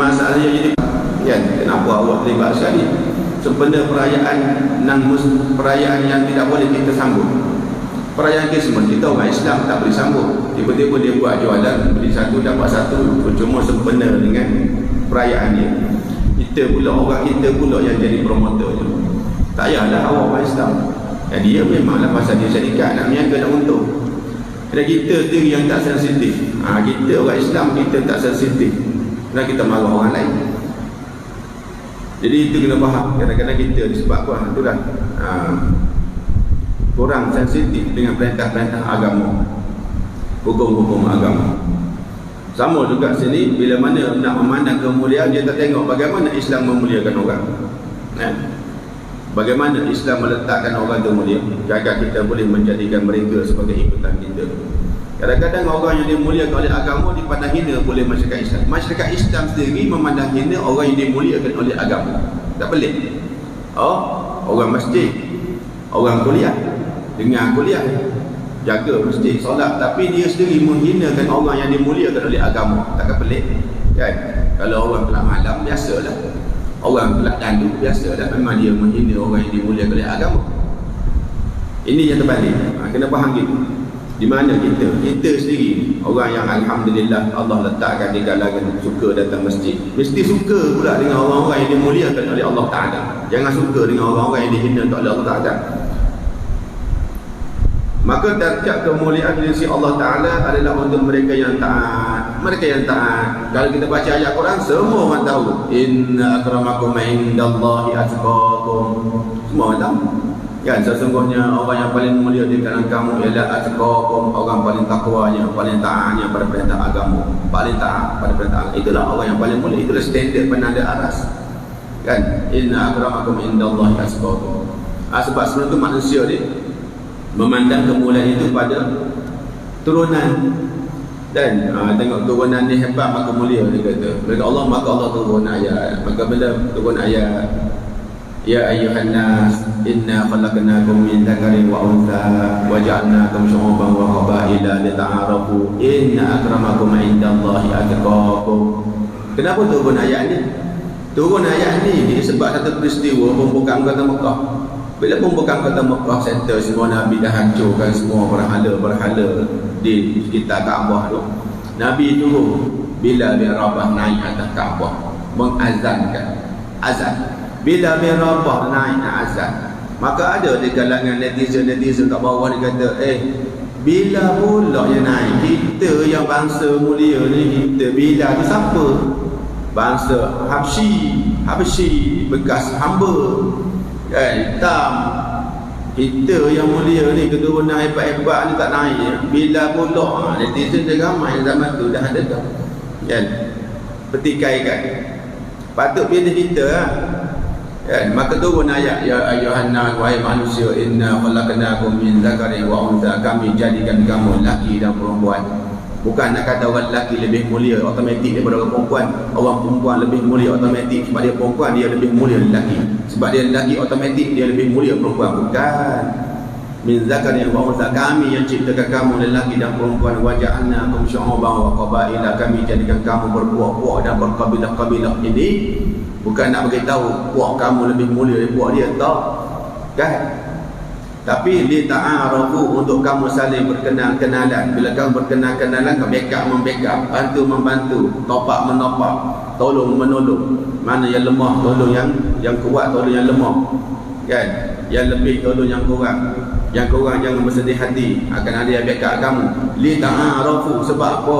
masalahnya jadi kan, kenapa awak terlibat sekali sempena perayaan yang tidak boleh kita sambut. Perayaan Krismas kita orang Islam tak boleh sambut. Tiba-tiba dia buat jualan, beli satu dapat satu, cuma sempena dengan perayaan dia. Kita pula, orang kita pula yang jadi promotornya. Tak payahlah awak orang Islam. Dia memanglah pasal dia syarikat nak niaga nak untung. Dan kita sendiri yang tak sensitif. Kita orang Islam, kita tak sensitif. Dan kita marah orang lain. Jadi itu kena faham. Kadang-kadang kita disebabkan itulah kurang sensitif dengan perintah-perintah agama, hukum-hukum agama. Sama juga sini, bila mana nak memandang kemuliaan, dia tak tengok bagaimana Islam memuliakan orang. Bagaimana Islam meletakkan orang itu mulia, agar kita boleh menjadikan mereka sebagai ikutan kita. Kadang-kadang orang yang dimuliakan oleh agama dipandang hina oleh masyarakat Islam. Masyarakat Islam sendiri memandang hina orang yang dimuliakan oleh agama. Tak pelik. Orang masjid, orang kuliah, dengar kuliah, jaga masjid, solat, tapi dia sendiri menghinakan orang yang dimuliakan oleh agama. Takkan pelik kan? Kalau orang kelak malam, biasalah. Orang kelak dandu, biasalah. Memang dia menghina orang yang dimuliakan oleh agama. Ini yang terbalik. Kena faham gitu. Di mana kita sendiri, orang yang alhamdulillah Allah letakkan di kalangan suka datang masjid, mesti suka pula dengan orang-orang yang dimuliakan oleh Allah Ta'ala. Jangan suka dengan orang-orang yang dihinakan oleh Allah Ta'ala. Maka darjat kemuliaan di sisi Allah Ta'ala adalah untuk mereka yang taat. Mereka yang taat. Kalau kita baca ayat Quran, semua orang tahu. Inna akramakum indallahi atqakum. Semua orang tahu. Kan, sesungguhnya orang yang paling mulia di kalangan kamu ialah atqakum, orang paling takwanya, paling taatnya pada perintah agama, paling taat pada perintah agama. Itulah orang yang paling mulia. Itulah standard penanda aras. Kan, inna akramakum indallahi atqakum. Sebab sebelum itu manusia dia memandang kemuliaan itu pada turunan. Dan tengok turunan ni hebat maka mulia, dia kata. Bila Allah, maka Allah turun ayat. Maka bila turun ayat, ya ayyuhan nas inna khalaqnakum min dzakarin wa untha wa ja'alnakum syu'uban wa qabaila lita'arafu inna akramakum indallahi atqakum. Kenapa turun ayat ni? Turun ayat ni sebab satu peristiwa pembukaan kota Mekah. Bila pembukaan kota Mekah center, semua Nabi dah hancurkan semua berhala-berhala di sekitar Kaabah tu. Nabi turun, Bilal bin Rabah naik atas Kaabah mengazankan azan. Bila bin Rabah naik azan, maka ada di kalangan netizen kat bawah dia kata, bila pula yang naik? Kita yang bangsa mulia ni, kita bila tu siapa? Bangsa Habsyi, bekas hamba hitam. Kita yang mulia ni, keturunan hebat-hebat ni tak naik. Bila pula? Netizen dia ramai zaman tu dah ada dah kan, petikaikan. Patut pilih kita maka turun ayat, ya ayyuhan nas, wahai manusia, inna khalaqnakum min dzakarin wa untha, kami jadikan kamu lelaki dan perempuan. Bukan nak kata orang lelaki lebih mulia automatik daripada orang perempuan. Orang perempuan lebih mulia automatik sebab dia perempuan, dia lebih mulia lelaki. Sebab dia lelaki automatik dia lebih mulia perempuan. Bukan. Min dzakarin wa untha, kami yang ciptakan kamu lelaki dan perempuan. Wa ja'alnakum syu'uban wa qabaila, kami jadikan kamu berpuak-puak dan berkabilah-kabilah. Ini bukan nak beritahu puak kamu lebih mulia dari puak dia, tak kan? Tapi li ta'arafu, untuk kamu saling berkenal-kenalan. Bila kamu berkenal-kenalan, kamu backup, bantu-membantu, topak-menopak, tolong-menolong. Mana yang lemah tolong yang kuat, tolong yang lemah kan? Yang lebih tolong yang kurang. Yang kurang jangan bersedih hati, akan ada yang backup kamu. Li ta'arafu, sebab apa?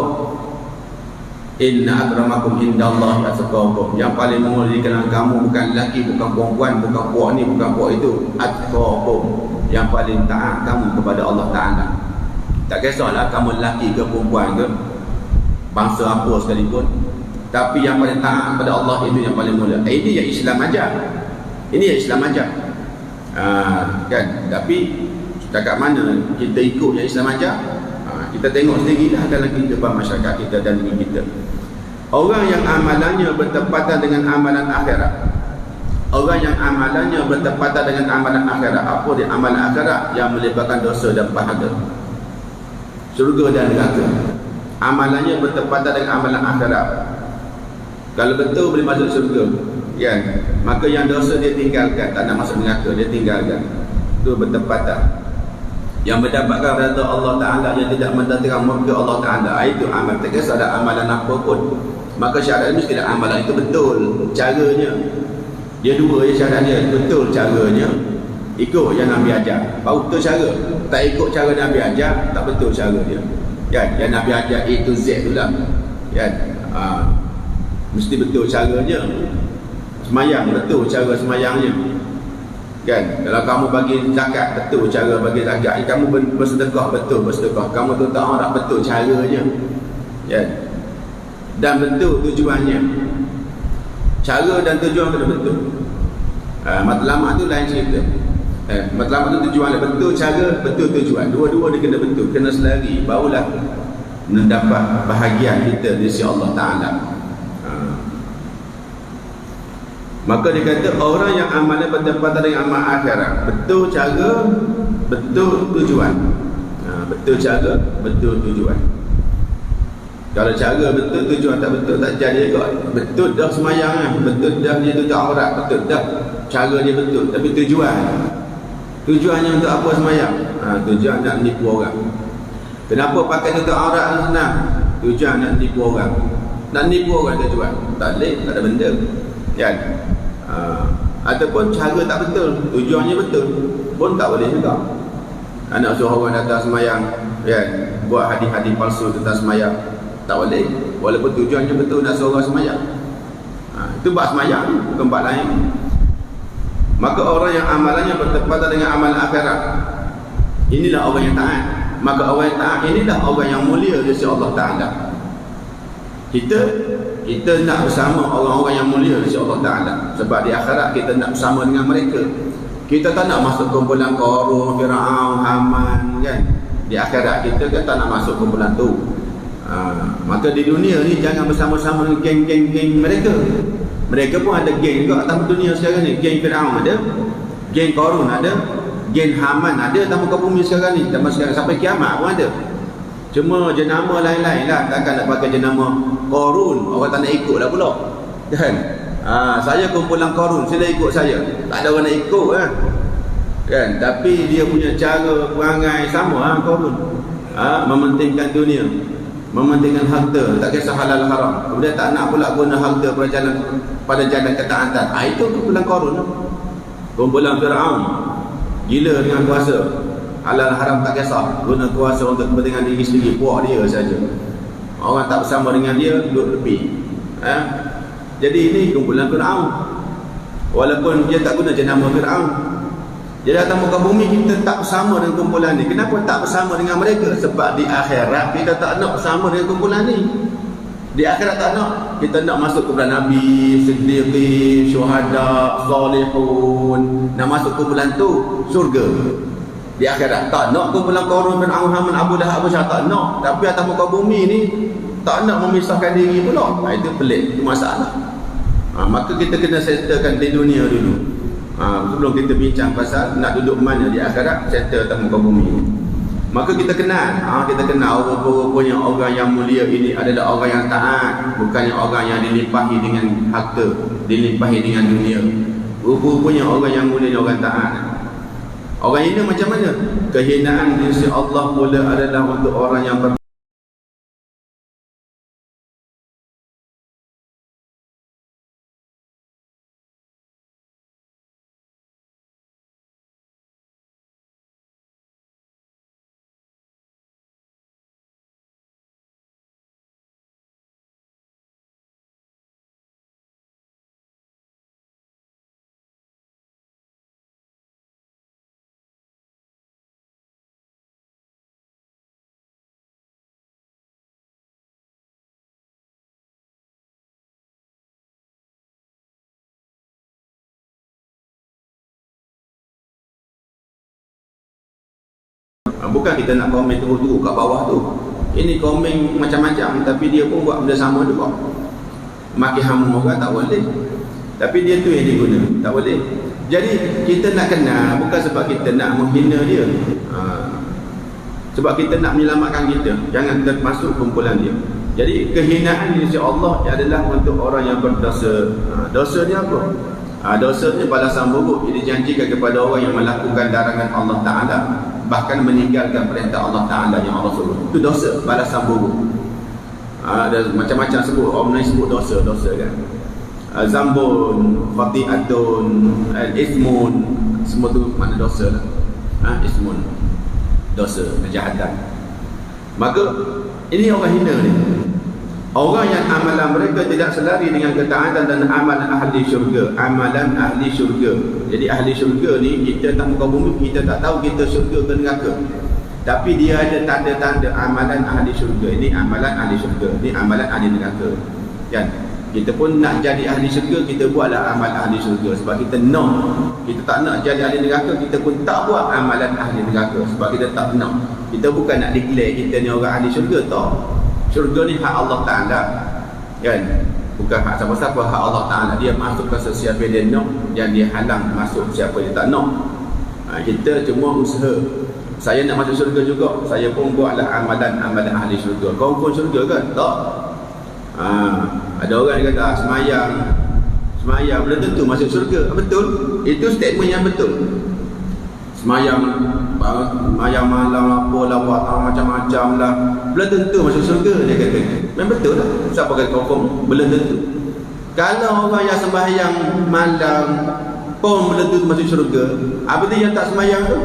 Inna akramakum indallahi atqakum, yang paling mulia di kalangan kamu bukan lelaki, bukan perempuan, bukan puak ni, bukan puak itu. Atqakum, yang paling taat kamu kepada Allah Ta'ala. Tak kisahlah kamu lelaki ke perempuan ke, bangsa apa sekalipun, tapi yang paling taat kepada Allah itu yang paling mulia. Ini yang Islam ajar. Ini yang Islam ajar. Kan? Tapi setakat mana kita ikut yang Islam ajar? Kita tengok sendirilah dalam kehidupan masyarakat kita dan negeri kita. Orang yang amalannya bertepatan dengan amalan akhirat. Orang yang amalannya bertepatan dengan amalan akhirat. Apa dia amalan akhirat? Yang melibatkan dosa dan pahala, surga dan neraka. Amalannya bertepatan dengan amalan akhirat. Kalau betul boleh masuk syurga, kan? Maka yang dosa dia tinggalkan, tak nak masuk neraka, dia tinggalkan. Itu bertepatan. Yang mendapatkan redha Allah Ta'ala, yang tidak mendatangkan murka Allah Ta'ala, itu amal. Tak kisah ada amalan apa pun. Maka syarat mesti ada amalan itu betul caranya. Dia dua je syarat dia, betul caranya, ikut yang Nabi ajar, baru betul cara. Tak ikut cara Nabi ajar, tak betul cara dia, kan? Yang Nabi ajar itu Z tu lah, kan? Mesti betul caranya. Semayang betul cara semayangnya, kan? Kalau kamu bagi zakat, betul cara bagi zakat. Kamu bersedekah, betul bersedekah. Kamu tuntut orang, betul caranya, kan? Dan betul tujuannya. Cara dan tujuan kena betul. Matlamat tu lain cerita. Matlamat tu tujuan dia betul, cara betul tujuan. Dua-dua dia kena betul, kena selari, barulah mendapat bahagian kita di sisi Allah Ta'ala. Maka dia kata orang yang amalnya bertepatan dengan amal akhirat, betul cara, betul tujuan. Betul cara, betul tujuan. Kalau cara betul, tujuan tak betul, tak jadi kot. Betul dah semayangnya, betul dah dia tutup aurat, betul dah cara dia betul, tapi tujuannya untuk apa semayang? Tujuan nak nipu orang. Kenapa pakai tutup aurat ni senang? Tujuan nak nipu orang. Nak nipu orang tujuan, tak boleh, tak ada benda, kan? Ataupun cara tak betul, tujuannya betul, pun tak boleh juga. Anak suruh orang datang semayang, kan? Buat hadis-hadis palsu tentang semayang, tak boleh, walaupun tujuannya betul nak suruh orang semayang. Itu bab semayang, bukan bab lain. Maka orang yang amalannya bertepatan dengan amal akhirat, inilah orang yang taat. Maka orang yang taat inilah orang yang mulia di sisi Allah Ta'ala. Kita nak bersama orang-orang yang mulia di sisi Allah Ta'ala. Sebab di akhirat kita nak bersama dengan mereka. Kita tak nak masuk kumpulan Qarun, Fir'aun, Haman, kan? Di akhirat kita kan tak nak masuk kumpulan tu. Maka di dunia ni jangan bersama-sama dengan geng-geng mereka. Mereka pun ada geng juga atas dunia sekarang ni. Geng Fir'aun ada, geng Qarun ada, geng Haman ada atas muka bumi sekarang ni. Zaman sekarang sampai kiamat pun ada. Cuma jenama lain-lain lah. Takkan nak pakai jenama Qarun, orang tak nak ikut lah pula, kan? Saya kumpulan Qarun, sila ikut saya. Tak ada orang nak ikut kan? Tapi dia punya cara perangai sama Qarun. Mementingkan dunia, mementingkan harta, tak kisah halal haram. Kemudian tak nak pula guna harta pada jalan ketaatan. Itu kumpulan Qarun. Kumpulan Fir'aun, gila dengan kuasa, halal haram tak kisah, guna kuasa untuk kepentingan diri sendiri, puak dia saja. Orang tak bersama dengan dia, duduk tepi. Jadi ini kumpulan Fir'aun, walaupun dia tak guna jenama Fir'aun. Jadi atas muka bumi kita tak bersama dengan kumpulan ni. Kenapa tak bersama dengan mereka? Sebab di akhirat kita tak nak bersama dengan kumpulan ni. Di akhirat tak nak. Kita nak masuk kumpulan Nabi, Siddiqin, Syuhada, Salihun. Nak masuk kumpulan tu surga. Di akhirat tak nak kumpulan Qarun, Fir'aun, Haman, Abu Lahab, Abu Syah, tak nak. Tapi atas muka bumi ni tak nak memisahkan diri pula. Itu pelik, itu masalah. Maka kita kena settlekan di dunia dulu. Sebelum kita bincang pasal nak duduk mana di akhirat, settle atas muka bumi. Maka kita kenal, rupa-rupanya orang yang mulia ini adalah orang yang taat, bukannya orang yang dilimpahi dengan harta, dilimpahi dengan dunia. Rupa-rupanya orang yang mulia orang taat. Orang ini macam mana? Kehinaan di sisi Allah pula adalah untuk orang yang bukan kita nak komen terus-terus kat bawah tu. Ini komen macam-macam, tapi dia pun buat benda sama juga. Maki hamu orang tak boleh, tapi dia tu yang diguna, tak boleh. Jadi kita nak kenal bukan sebab kita nak menghina dia, sebab kita nak menyelamatkan kita. Jangan kita masuk kumpulan dia. Jadi kehinaan di sisi Allah adalah untuk orang yang berdosa. Dosa ni apa? Dosa ni balasan buruk yang dijanjikan kepada orang yang melakukan larangan Allah Ta'ala, bahkan meninggalkan perintah Allah Ta'ala yang Allah suruh. Itu dosa, balasan buruk. Ada macam-macam sebut, orang Melayu sebut dosa kan. Zambun, khati'atun, ismun, semua tu mana dosa lah. Ismun, dosa, kejahatan. Maka ini orang hina ni. Orang yang amalan mereka tidak selari dengan ketaatan dan amalan ahli syurga. Amalan ahli syurga. Jadi ahli syurga ni, kita tak muka bumi, kita tak tahu kita syurga ke neraka. Tapi dia ada tanda-tanda amalan ahli syurga. Ini amalan ahli syurga, ini amalan ahli neraka. Kan? Kita pun nak jadi ahli syurga, kita buatlah amal ahli syurga. Sebab kita nak. Kita tak nak jadi ahli neraka, kita pun tak buat amalan ahli neraka. Sebab kita tak nak. Kita bukan nak declare kita ni orang ahli syurga, tak. Syurga ni hak Allah Ta'ala, kan? Bukan hak siapa-siapa, hak Allah Ta'ala. Dia masukkan sesiapa dia nak, dan dia halang masuk siapa dia tak nak. Kita cuma usaha. Saya nak masuk syurga juga, saya pun buatlah amalan ahli syurga. Kau pun syurga kan? Tak. Ada orang yang kata semayang belum tentu masuk syurga. Betul, itu statement yang betul. Semayang malam apalah, buat macam-macam lah, belum tentu masuk syurga, dia kata. Memang betul lah. Siapa kata confirm? Belum tentu. Kalau orang yang sembahyang malam pun belum tentu masuk syurga, apa dia yang tak semayang tu?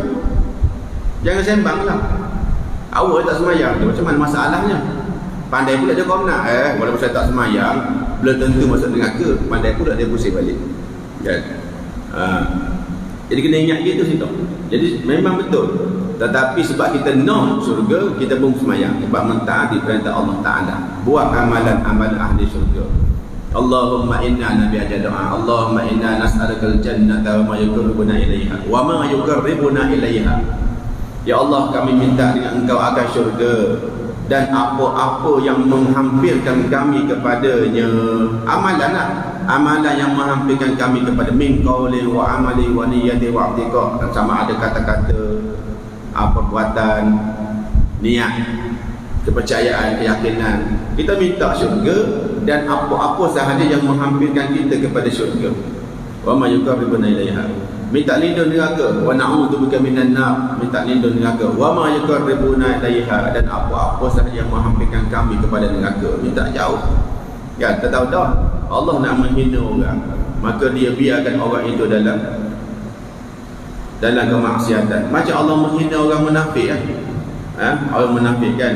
Jangan sembang lah. Awak tak semayang tu, macam mana masalahnya? Pandai pula dia kau nak, walaupun saya tak semayang, belum tentu masuk neraka. Pandai pula dia pusing balik, kan? Jadi kena ingat gitu situ. Jadi memang betul. Tetapi sebab kita nak syurga, kita pun semayang. Sebab mentaati perintah Allah Ta'ala. Buat amalan-amalan ahli syurga. Allahumma inna nabi aja doa. Allahumma inna nas'alukal jannata wa ma yuqarribuna ilaiha. Wa ma yuqarribuna ilaiha. Ya Allah, kami minta dengan Engkau akan syurga dan apa-apa yang menghampirkan kami kepadanya. Amalan lah. Amalan yang menghampirkan kami kepada min qaulin wa amali wa niyyati wa i'tiqad. Sama ada kata-kata, perbuatan, niat, kepercayaan, keyakinan. Kita minta syurga dan apa-apa sahaja yang menghampirkan kita kepada syurga. Wa ma yuqarribuna ilaiha. Minta lindung neraka. Wa na'udzubika minan nar. Minta lindung neraka. Wa ma yuqarribuna ilaiha. Dan apa-apa sahaja yang menghampirkan kami kepada neraka. Minta jauh. Ya, kita tahu dah, Allah nak menghina orang, maka dia biarkan orang itu dalam kemaksiatan. Macam Allah menghina orang munafik. Orang munafik kan,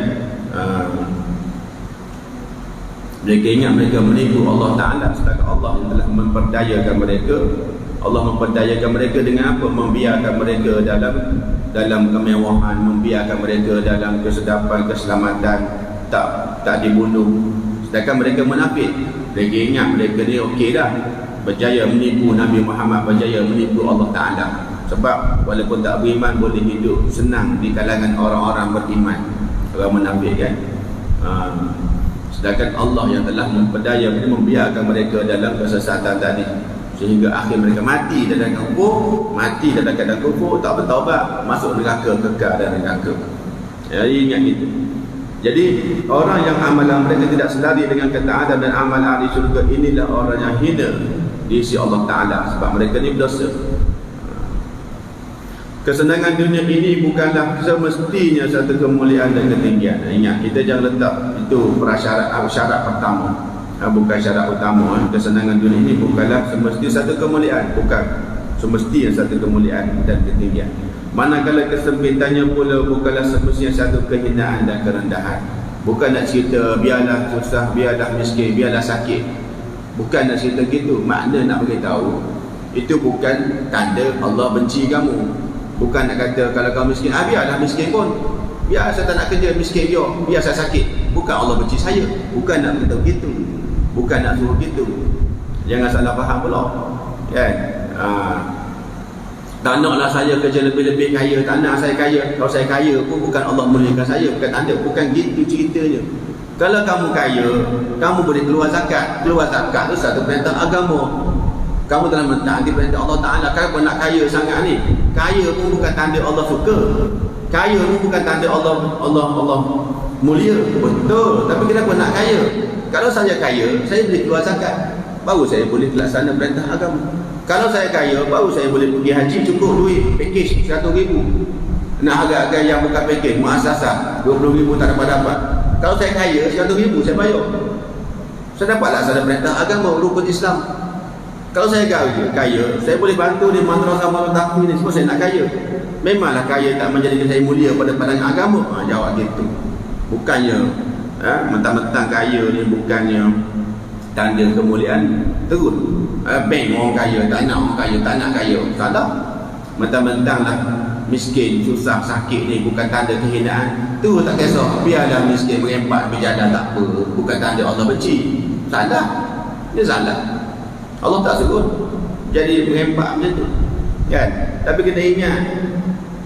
mereka ingat mereka menipu Allah Ta'ala, sedangkan Allah yang telah memperdayakan mereka. Allah memperdayakan mereka dengan apa? Membiarkan mereka dalam kemewahan, membiarkan mereka dalam kesedapan, keselamatan, tak dibunuh. Sedangkan mereka munafik, mereka ingat mereka ni okey dah, berjaya menipu Nabi Muhammad, berjaya menipu Allah Ta'ala. Sebab walaupun tak beriman, boleh hidup senang di kalangan orang-orang beriman. Orang munafik kan. Sedangkan Allah yang telah memperdaya, membiarkan mereka dalam kesesatan tadi, sehingga akhir mereka mati dalam kufur, mati dalam keadaan kufur, tak bertaubat, masuk neraka, kekal dalam neraka. Jadi ingat itu. Jadi orang yang amalan mereka tidak selari dengan ketaatan dan amal ahli syurga, inilah orang yang hina di sisi Allah Ta'ala, sebab mereka ni berdosa. Kesenangan dunia ini bukanlah semestinya satu kemuliaan dan ketinggian. Ingat, kita jangan letak itu syarat pertama, bukan syarat utama. Kesenangan dunia ini bukanlah semesti satu kemuliaan, bukan semestinya satu kemuliaan dan ketinggian. Manakala kesempitannya pula bukanlah semestinya satu kehinaan dan kerendahan. Bukan nak cerita biarlah susah, biarlah miskin, biarlah sakit. Bukan nak cerita gitu. Makna nak beritahu, itu bukan tanda Allah benci kamu. Bukan nak kata kalau kamu miskin, biarlah miskin pun, biar saya tak nak kerja, miskin dia, biar saya sakit. Bukan Allah benci saya. Bukan nak beritahu gitu. Bukan nak suruh gitu. Jangan salah faham pula, kan? Tak naklah saya kerja lebih-lebih kaya, tak nak saya kaya. Kalau saya kaya pun bukan Allah muliakan saya, bukan tanda, bukan gitu ceritanya. Kalau kamu kaya, kamu boleh keluar zakat. Keluar zakat tu satu perintah agama. Kamu telah mentaati perintah Allah Ta'ala. Kenapa nak kaya sangat ni? Kaya pun bukan tanda Allah suka. Kaya pun bukan tanda Allah mulia, betul. Tapi kenapa nak kaya? Kalau saya kaya, saya boleh keluar zakat, baru saya boleh laksana perintah agama. Kalau saya kaya, baru saya boleh pergi haji, cukup duit, package 100,000. Nak harga-harga yang bukan package, muasasah 20,000 tak dapat-dapat. Kalau saya kaya, 100,000 saya bayar. Saya dapat laksana perintah agama, rukun Islam. Kalau saya kaya, saya boleh bantu di madrasah madrasah ini, sebab saya nak kaya. Memanglah kaya tak menjadikan saya mulia pada pandangan agama. Jawab gitu. Bukannya mentang-mentang kaya ni bukannya tanda kemuliaan. Terus bank orang kaya, tak nak orang kaya, tak nak kaya. Salah. Mentang-mentang lah miskin, susah, sakit ni bukan tanda kehinaan. Tu tak kisah. Biarlah miskin merempat berjalan tak apa, bukan tanda Allah benci. Salah. Dia salah. Allah tak suruh jadi merempak macam tu, kan? Tapi kita ingat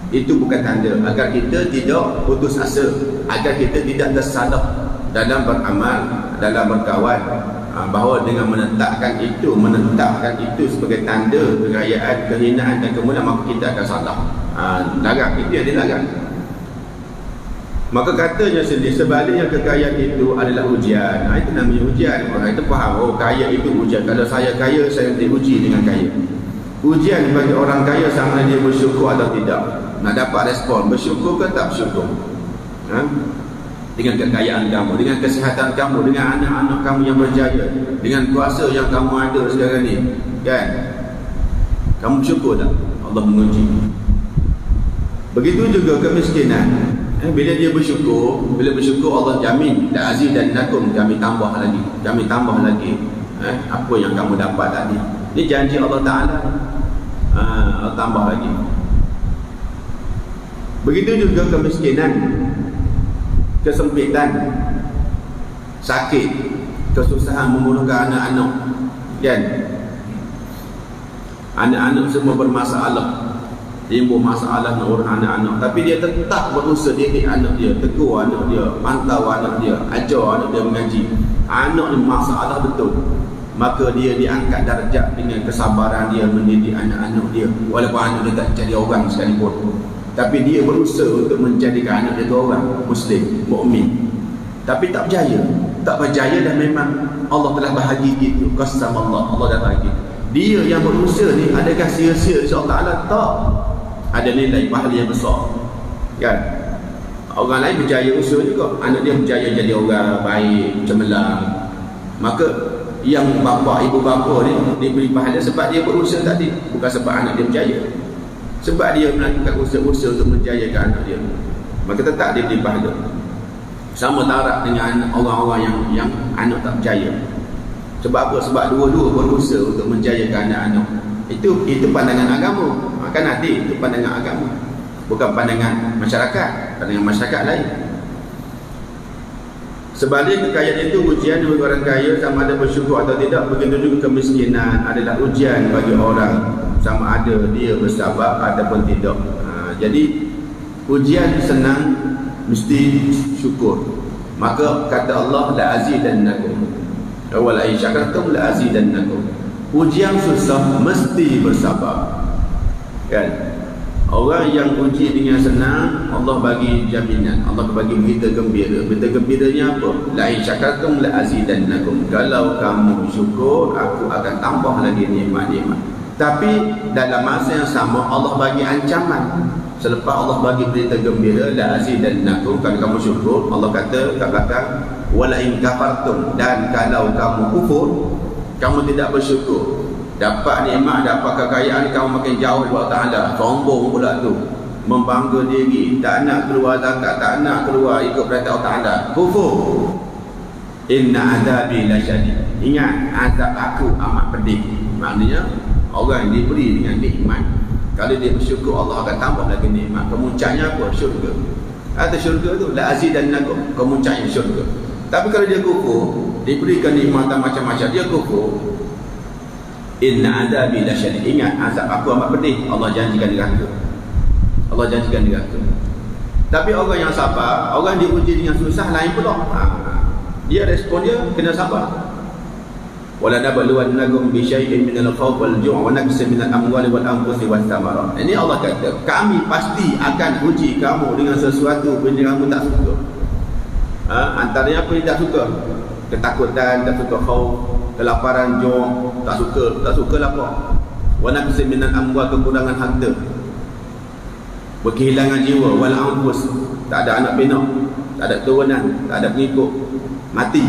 itu bukan tanda agar kita tidak putus asa, agar kita tidak tersalah dalam beramal, dalam berkawan, bahawa dengan menetapkan itu sebagai tanda kekayaan, kehinaan dan kemuliaan, maka kita akan salah. Larang, itu yang dilarang. Maka katanya sendiri, sebaliknya kekayaan itu adalah ujian. Itu namanya ujian. Orang itu faham, oh kaya itu ujian. Kalau saya kaya, saya diuji dengan kaya. Ujian bagi orang kaya sama dia bersyukur atau tidak. Nak dapat respon, bersyukur ke tak bersyukur? Dengan kekayaan kamu, dengan kesihatan kamu, dengan anak-anak kamu yang berjaya, dengan kuasa yang kamu ada sekarang ni, kan? Kamu bersyukur tak? Allah menguji. Begitu juga kemiskinan. Bila dia bersyukur, Allah jamin la azidannakum, kami tambah lagi apa yang kamu dapat tadi. Ini janji Allah Ta'ala. Allah tambah lagi. Begitu juga kemiskinan, kesempitan, sakit, kesusahan membunuhkan anak-anak, kan? Anak-anak semua bermasalah, timbul masalah nak urus anak-anak, tapi dia tetap berusaha didik anak dia, tegur anak dia, pantau anak dia, ajar anak dia mengaji. Anak ni masalah betul, maka dia diangkat darjat dengan kesabaran dia mendidik anak-anak dia. Walaupun anak dia tak jadi orang sekalipun, tapi dia berusaha untuk menjadikan anak dia tu orang Muslim, mukmin. Tapi tak berjaya dan memang Allah telah bahagi gitu. Qasam Allah dah bahagi. Dia yang berusaha ni, adakah sia-sia insya-Allah Ta'ala? Tak. Ada nilai pahala yang besar, kan? Orang lain berjaya usaha juga, anak dia berjaya jadi orang baik, cemerlang, maka yang ibu bapa ni diberi pahala sebab dia berusaha tadi, bukan sebab anak dia berjaya. Sebab dia melakukan usaha-usaha untuk menjayakan anak dia, maka tetap dia diberi pahala. Sama taraf dengan orang-orang yang anak tak berjaya. Sebab apa? Sebab dua-dua berusaha untuk menjayakan anak-anak. Itu pandangan agama. Kan nanti itu pandangan agama, bukan pandangan masyarakat. Pandangan masyarakat lain. Sebalik kekayaan itu ujian bagi orang kaya, sama ada bersyukur atau tidak. Begitu juga kemiskinan adalah ujian bagi orang, sama ada dia bersabar ataupun tidak. Jadi ujian senang mesti syukur. Maka kata Allah, la azidannakum wa la in syakartum la azidannakum. Ujian susah mesti bersabar, kan? Orang yang uji dengan senang, Allah bagi jaminan, Allah bagi berita gembira. Berita gembiranya apa? La in syakartum la azidannakum. Kalau kamu syukur, aku akan tambah lagi nikmat-nikmat. Tapi dalam masa yang sama Allah bagi ancaman. Selepas Allah bagi berita gembira, la azidannakum, kalau kamu syukur, Allah kata kat belakang, wala in kafartum, dan kalau kamu kufur, kamu tidak bersyukur, dapat nikmat, dapat kekayaan, kamu makin jauh dari Allah Ta'ala. Sombong pula tu, membangga diri, tak nak keluar zakat, tak nak keluar ikut perintah Allah Ta'ala, kufur. Inna azabi lasyadid. Ingat, azab aku amat pedih. Maknanya orang yang diberi dengan nikmat, kalau dia bersyukur, Allah akan tambah lagi nikmat. Kemuncaknya apa? Syurga. Atau syurga tu la azidannakum, kemuncaknya syurga. Tapi kalau dia kufur, diberikan nikmatan macam-macam, dia kufur, inna azabi lasyadid. Ingat, azab aku amat pedih. Allah janjikan neraka. Allah janjikan neraka. Tapi orang yang sabar, orang diuji dengan susah lain pula. Dia respon dia kena sabar. Wala nabluwannakum bi syai'in minal khawf wal ju' wa naqsin minal amwali wal anfusi was thamarat. Ini Allah kata, kami pasti akan uji kamu dengan sesuatu benda kamu tak suka. Antaranya apa yang tak suka? Ketakutan, tak suka khauf, kelaparan, jong, tak suka lapar. Wa naqsin minal amwal, kekurangan harta, berkehilangan jiwa, wal anfus, tak ada anak pinak, tak ada turunan, tak ada pengikut, mati.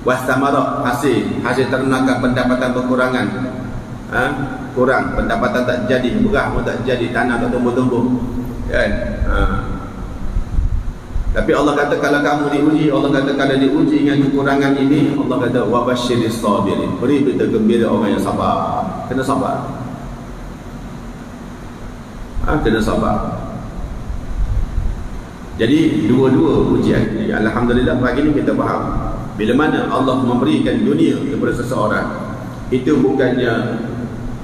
Wasamarat, hasil ternakan, pendapatan berkurangan, kurang, pendapatan tak jadi, beras pun tak jadi, tanah tak tumbuh-tumbuh, kan? Tapi Allah kata kalau kamu diuji, Allah kata kalau diuji dengan kekurangan ini, Allah kata wa basyiris sabirin, beri berita gembira orang yang sabar. Kena sabar. Kena sabar. Jadi dua-dua ujian. Alhamdulillah pagi ni kita faham bila mana Allah memberikan dunia kepada seseorang, itu bukannya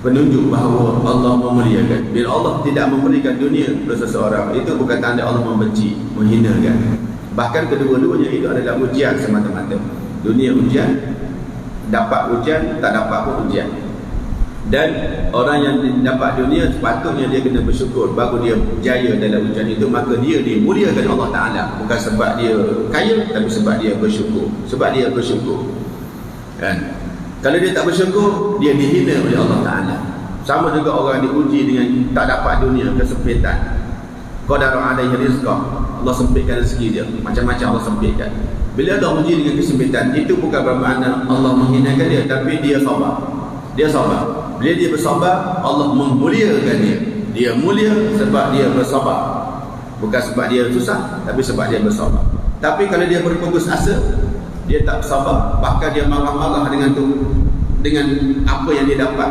penunjuk bahawa Allah memuliakan. Bila Allah tidak memberikan dunia kepada seseorang, itu bukan tanda Allah membenci, menghinakan. Bahkan kedua-duanya itu adalah ujian semata-mata. Dunia ujian, dapat ujian, tak dapat pun ujian. Dan orang yang dapat dunia sepatutnya dia kena bersyukur. Baru dia jaya dalam ujian itu, maka dia dimuliakan Allah Ta'ala. Bukan sebab dia kaya, tapi sebab dia bersyukur. Sebab dia bersyukur, kan? Kalau dia tak bersyukur, dia dihina oleh Allah Ta'ala. Sama juga orang diuji dengan tak dapat dunia, kesempitan. Qadara alaihi rizqah, Allah sempitkan rezeki dia, macam-macam Allah sempitkan. Bila ada uji dengan kesempitan, itu bukan bermakna Allah menghinakan dia, tapi dia sabar. Dia sabar. Bila dia bersabar, Allah memuliakan dia. Dia mulia sebab dia bersabar. Bukan sebab dia susah, tapi sebab dia bersabar. Tapi kalau dia berputus asa, dia tak sabar, bahkan dia marah-marah dengan apa yang dia dapat,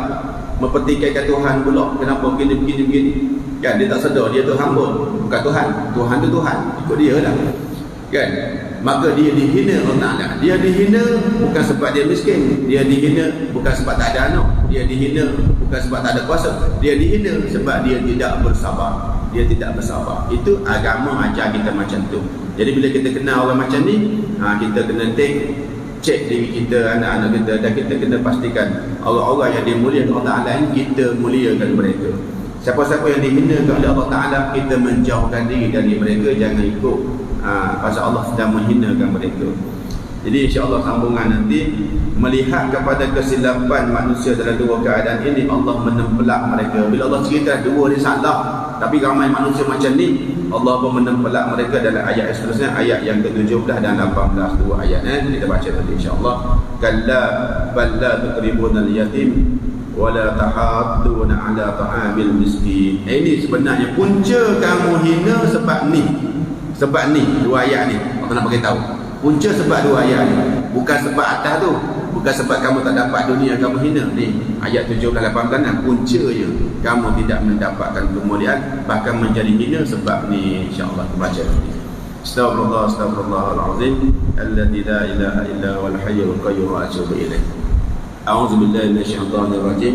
mempertikaikan Tuhan pula. Kenapa begini, kan? Dia tak sedar dia tu hamba, bukan Tuhan. Tuhan tu Tuhan, ikut dia lah, kan? Maka dia dihina Allah Ta'ala. Dia dihina bukan sebab dia miskin, dia dihina bukan sebab tak ada anak, dia dihina bukan sebab tak ada kuasa, dia dihina sebab dia tidak bersabar. Dia tidak bersabar. Itu agama ajar kita macam tu. Jadi bila kita kenal orang macam ni, kita kena cek diri kita, anak-anak kita, dan kita kena pastikan orang-orang yang dimuliakan Allah Ta'ala ini, kita muliakan mereka. Siapa-siapa yang dihinakan oleh Allah Ta'ala, kita menjauhkan diri dari mereka. Jangan ikut pasal Allah sedang menghinakan mereka. Jadi insya-Allah sambungan nanti, melihat kepada kesilapan manusia dalam dua keadaan ini, Allah menempelak mereka. Bila Allah cerita dua ni salah, tapi ramai manusia macam ni, Allah pun menempelak mereka dalam ayat yang seterusnya, ayat yang ke-17 dan 18, dua ayat kita baca nanti insya-Allah. Kalla bal la tukribuna al-yatim wa la tahadduna ala ta'amil miskin. Ini sebenarnya punca kamu hina sebab ni. Sebab ni dua ayat ni Allah nak bagi tahu. Punca sebab dua ayat ni, bukan sebab atas tu, bukan sebab kamu tak dapat dunia kamu hina. Ni ayat 17 18 puncanya kamu tidak mendapatkan kemuliaan, bahkan menjadi hina sebab ni. Insya-Allah kita baca nanti. Astaghfirullahalazim alladzi la ilaha illa huwal hayyul qayyum wa atubu ilaih. A'udzu billahi minasyaitonir rajim.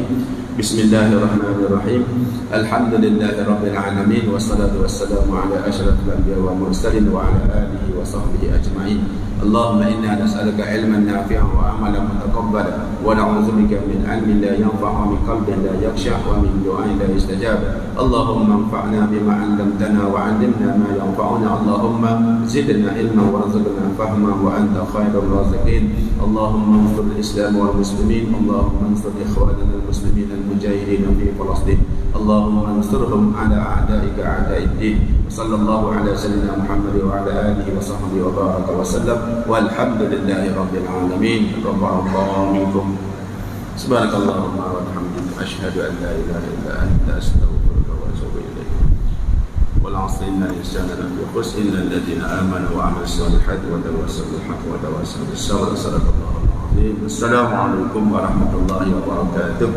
Bismillahirrahmanirrahim. Alhamdulillahi rabbil alamin, wassalatu wassalamu ala asyrafil anbiya'i wal mursalin wa ala alihi wa sahbihi ajma'in. Allahumma inna nas'aluka ilman nafi'an wa amalan mutaqabbala wa na'udzu bika min ilmin la yanfa'u, min qalbin la yakhsha, wa min du'ain la yustajab. Allahumma anfa'na bima 'allamtana wa 'allimna ma yanfa'una. Allahumma zidna ilman warzuqna fahma wa anta khairur raziqin. Allahumma anfur al-islam wal muslimin. Allahumma ansur ikhwanana al-muslimin al-mujahidin fi Palestin. Allahumma ansurhum ala a'daika a'da'id din. Sallallahu ala sayyidina Muhammad wa ala alihi wa sahbihi wa baraka wa sallam. Walhamdulillahi rabbil alamin. Rabbanallahu minkum. Subhanakallahumma wa bihamdika asyhadu an la ilaha illa anta astaghfiruka wa atubu ilaik. Wal 'asri innal insana lafi khusr illa alladhina amanu wa 'amilus solihati wa tawassaw bil haqqi wa tawassaw bis sabr. Sadaqallahu al-'azim. Assalamualaikum warahmatullahi wabarakatuh.